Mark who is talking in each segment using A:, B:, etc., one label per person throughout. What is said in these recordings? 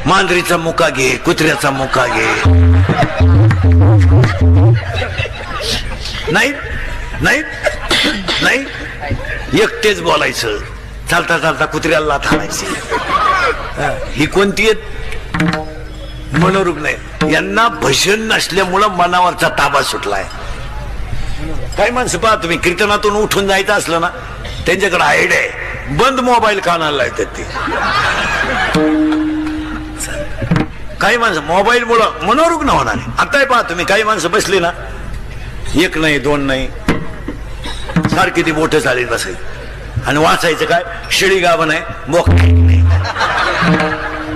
A: मांजरीचा मुका घे, कुत्र्याचा मुका घे. नाही नाही नाही, एकटेच बोलायचं. चालता चालता कुत्र्याला लाथ हाणायची. ही कोणती मनोरुग्ण आहे. यांना भजन नसल्यामुळं मनावरचा ताबा सुटलाय. काही माणसं पहा तुम्ही, कीर्तनातून उठून जायचं असलं ना, त्यांच्याकडे आयडिया आहे, बंद मोबाईल कानाला येतात ते. काही माणसं मोबाईल मुळे मनोरुग्ण होणार आहे. आता पहा तुम्ही, काही माणसं बसली ना, एक नाही दोन नाही, सारखी ती बोटं चालीत बसायची आणि वाचायचं काय, शिळी गाभण आहे, मोक नाही.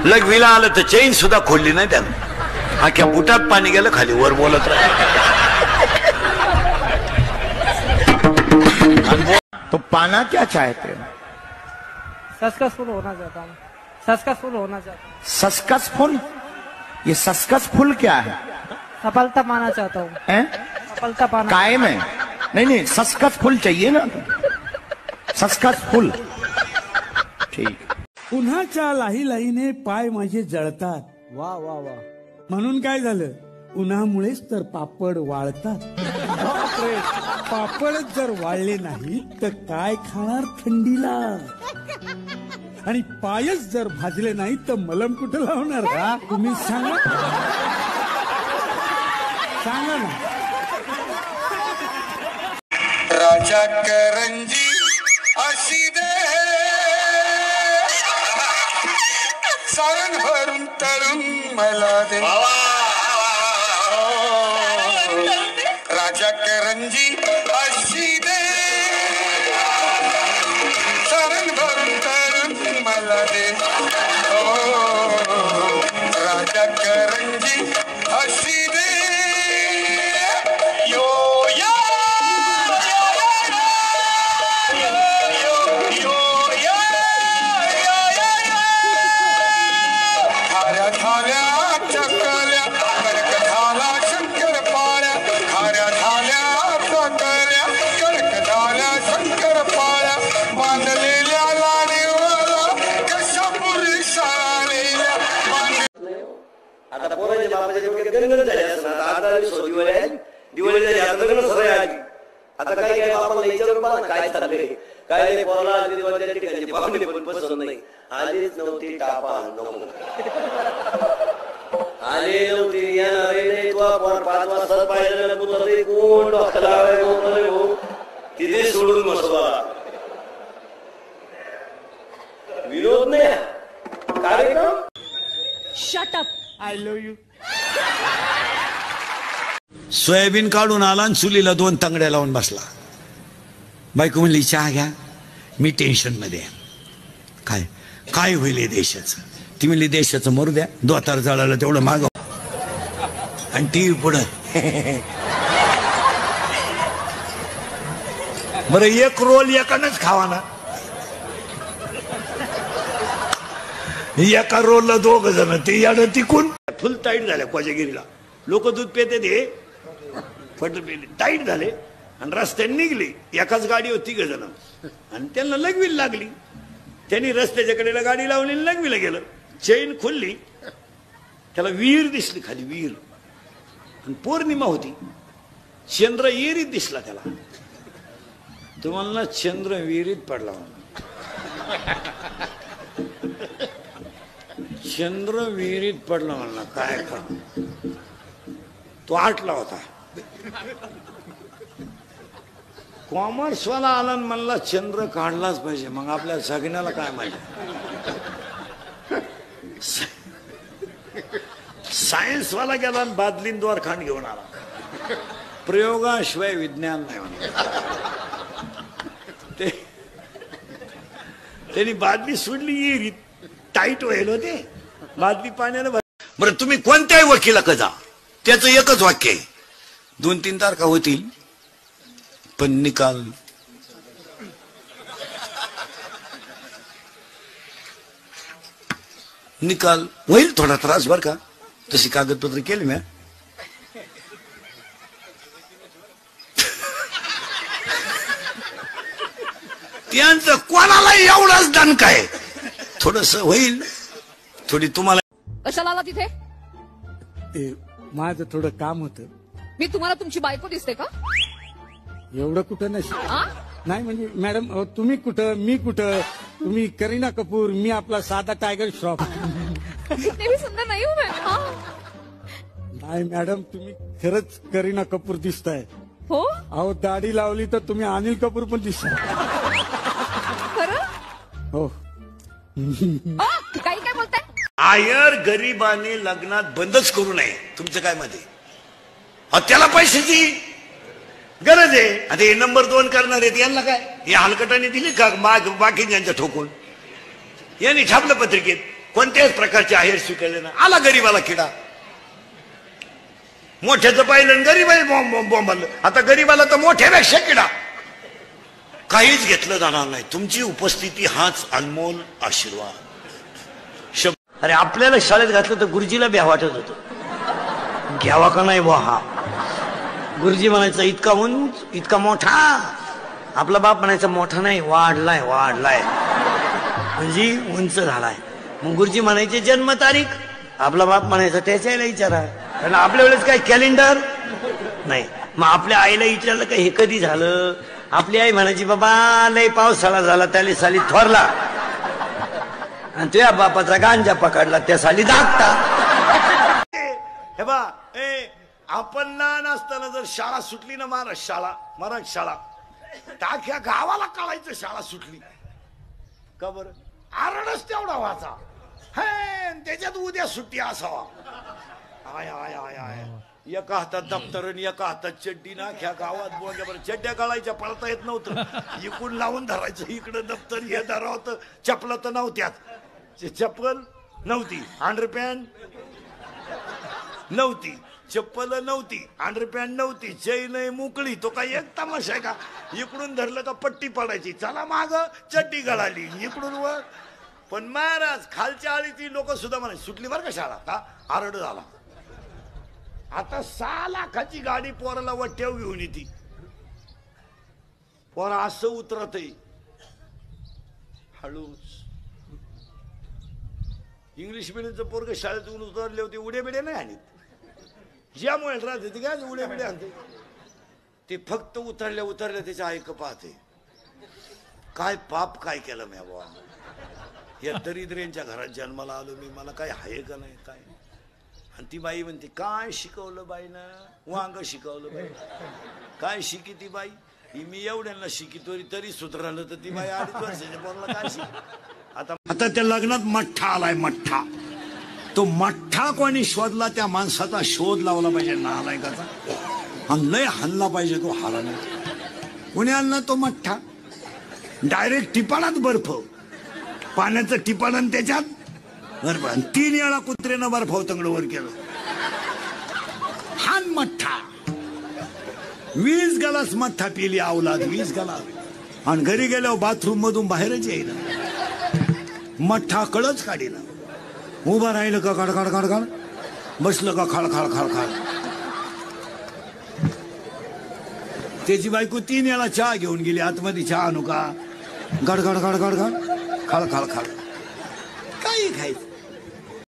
A: लग्वीला आलं तर चेन सुद्धा खोलली नाही त्यानं, अख्ख्या बुटात पाणी गेलं, खाली वर बोलत राहिलं.
B: तो पाना क्या चाहते हो?
C: सक्सेसफुल होना चाहता हूँ. सक्सेसफुल होना चाहता हूँ.
B: सक्सेसफुल? ये सक्सेसफुल क्या है?
C: सफलता पाना चाहता हूँ. सफलता पाना
B: कायम है. नहीं नहीं, सक्सेसफुल चाहिए ना. सक्सेसफुल. ठीक.
D: उन्हाच्या लाहीलाहीने पाय माझे जळतात. वा वा वा. म्हणून काय झालं? उन्हामुळेच तर पापड वाळतात. बापरे, पापडच जर वाळले नाही तर काय खाणार थंडीला? आणि पायच जर भाजले नाही तर मलम कुठं लावणार का? तुम्ही सांगा, सांगा ना.
E: राजा करंजी अशी दे, सारण भरून तळून मला दे. राजा करंजी अशी दे, सारण भरून तळून मला दे. राजा करंजी अशी दे.
F: आता पोरांच्या बापाच्या गणगण झाले असणार. आता दिवाळी झाली, आता लग्न सवय आली. आता काही काय बापाला विचारून पहा काय चाललंय, काय नाही. पोराला दिवाळीच्या ठिकाणी पाहुणे पण पसंत नाही. आलीच नव्हती टापा आले नव्हती, येणारे नाही. तू आपण 5 वाजता पाहिलं कोण डॉक्टर तिथे सोडून बसवा. विरोध नाही कार्यक्रम.
C: Shut up.
D: I love you.
A: Soybean काढून आला आणि चुलीला 2 तांगड्या लावून बसला. बायको म्हणली चहा घ्या, मी टेन्शन मध्ये. काय काय होईल देशाचं? ती म्हणली देशाचं मरू द्या, दोतार जळालं तेवढं मागव. आणि टीव्ही पुढं. बरं, एक रोल एकानच खावा ना. एका रोलला 2 जण, ते याड तिकून फुल टाईट झाल्या कोजागिरीला. लोक दूध पेते ते फट पेले, टाईट झाले आणि रस्त्याने निघली. एकाच गाडी होती 3 जण आणि त्यांना लघवीला लागली. त्यांनी रस्त्याच्या कडेला गाडी लावली, लघवीला गेलं. चैन खुलली, त्याला विहीर दिसली खाली, विहीर. आणि पौर्णिमा होती, चंद्र विहिरीत दिसला त्याला. तुम्हाला चंद्र विहिरीत पडला. चंद्र विहिरीत पडला म्हणला. काय का तो 8ला होता. कॉमर्सवाला आला म्हणला चंद्र काढलाच पाहिजे. मग आपल्या सगळ्याला काय माहिती. सायन्सवाला गेला आणि बादलीन द्वारखांड घेऊन आला. प्रयोगाशिवाय विज्ञान नाही म्हणा. त्यांनी बादली सोडली, विहिरीत टाईट व्हायला होते, बादली पाण्याने. बरं, तुम्ही कोणत्याही वकिलाकडे जा, त्याचं एकच वाक्य आहे, 2-3 तारखा होतील पण निकाल होईल. थोडा त्रास बर का. तशी कागदपत्र केली मी. त्यांचं कोणाला एवढाच दणका आहे. थोडस होईल, थोडी तुम्हाला
G: कशाला आला तिथे?
D: ते माझं थोडं काम होतं.
G: मी तुम्हाला तुमची बायको दिसते का?
D: एवढं कुठं नाही.
G: आ?
D: नाही म्हणजे मॅडम तुम्ही कुठं मी कुठं, तुम्ही करीना कपूर, मी आपला साधा टायगर श्रॉफ.
G: इतने भी सुंदर नाही हूं मैं. हाँ.
D: नाही मॅडम तुम्ही खरंच करीना कपूर दिसताय.
G: हो
D: अहो दाढी लावली तर तुम्ही अनिल कपूर पण दिसताय.
G: खरं?
D: हो.
G: काही काय बोलताय?
A: आयर गरिबाने लग्नात बंदच करू नये. तुमचं काय मत आहे? त्याला पैशाची गरज आहे. आता हे नंबर 2 करणार आहेत यांना काय, हे हलकटाने दिली का बाकी यांच्या ठोकून? यांनी छापलं पत्रिकेत कोणत्याच प्रकारचे आहेर स्वीकारले ना. आला गरीबाला किडा. मोठ्याचं पाहिलं गरीबाई बॉम्बल. आता गरीबाला तर मोठ्यापेक्षा किडा. काहीच घेतलं जाणार नाही. तुमची उपस्थिती हाच अनमोल आशीर्वाद.
F: अरे आपल्याला शाळेत घातलं तर गुरुजीला भ्या वाटत होतं. घ्यावा का नाही बुवा हा. गुरुजी म्हणायचं इतका उंच इतका मोठा. आपला बाप म्हणायचा मोठा नाही, वाढलाय वाढलाय म्हणजे उंच झालाय. मग गुरुजी म्हणायचे जन्मतारीख. आपला बाप म्हणायचा त्याच्याला विचारा. कारण आपल्या वेळेस काय कॅलेंडर नाही. मग आपल्या आईला विचारलं का हे कधी झालं. आपली आई म्हणायची बाबा लय पावसाळा झाला त्याला साली थोरला, आणि तुझ्या बापाचा गांजा पकडला त्या साली धाकटा.
A: हे बा आपण लहान असताना जर शाळा सुटली ना, मराठी शाळा अख्ख्या गावाला कळायचं शाळा सुटली का बरं. आरडच तेवढा व्हायचा. हे त्याच्यात उद्या सुट्टी असावा. I I I I. एका हातात दप्तर आणि एका हातात चड्डी ना. अख्ख्या गावात बोंग्या बरं चड्ड्या काढायच्या, पळता येत नव्हतं. इकडून लावून धरायचं, इकडं दप्तर हे धरा होतं. चपला तर नव्हत्याच. चप्पल नव्हती, अंडरपॅन्ट नव्हती, चप्पल नव्हती, अंडरपॅन्ट नव्हती, चैन मोकळी. तो काय एक तमाशा आहे का. इकडून धरलं का पट्टी पडायची, चला माग चड्डी गळाली इकडून वर. पण महाराज खालच्या आळीची लोक सुद्धा म्हणायची सुटली बरं का शाळा. का आरड झाला. आता 6 लाखाची गाडी पोराला वट्याव घेऊन येते. पोरा असं उतरत हळूच. इंग्लिश मिडियमचं पोरग शाळेतून उतरले होते, उड्या बिड्या नाही आणत. ज्यामुळे राहते ते काय उड्या बिड्या आणते. ते फक्त उतरल्या उतरल्या त्याच्या ऐक पाहते. काय पाप काय केलं मी बाबा. या दरिद्र्यांच्या घरात जन्माला आलो मी, मला काय आहे का नाही काय. आणि ती बाई म्हणते काय शिकवलं बाईनं. वांग शिकवलं बाई. काय शिकी ती बाई. मी एवढ्यांना शिकितो तरी सुधारलं तर ती बाई 2.5 वर्षाच्या पोराला काय शिक. आता त्या लग्नात मठ्ठा आलाय. मठ्ठा तो मठ्ठा कोणी शोधला त्या माणसाचा शोध लावला पाहिजे नालायकाचा. आणि लय हल्ला पाहिजे तो हाराने. कोणी आणला तो मठ्ठा. डायरेक्ट टिपाणात बर्फ, पाण्याचं टिपाण त्याच्यात बर्फ. 3 वेळा कुत्र्यानं बर्फ तंगडवर केलं. हान मठ्ठा 20 गलास मठ्ठा पिली अवलाद. 20 गलास. आणि घरी गेल्यावर बाथरूम मधून बाहेरच येईना. मठ्ठा कळच काढीना. उभं राहिलं का काढ काढ काढ काढ, बसलं का खाळ खाळ खाळ खाळ. त्याची बायको 3 वेळा चहा घेऊन गेली आतमध्ये. चहा आणू का. गड गड गड गड गड खाळ खाळ खाळ. काही खायचं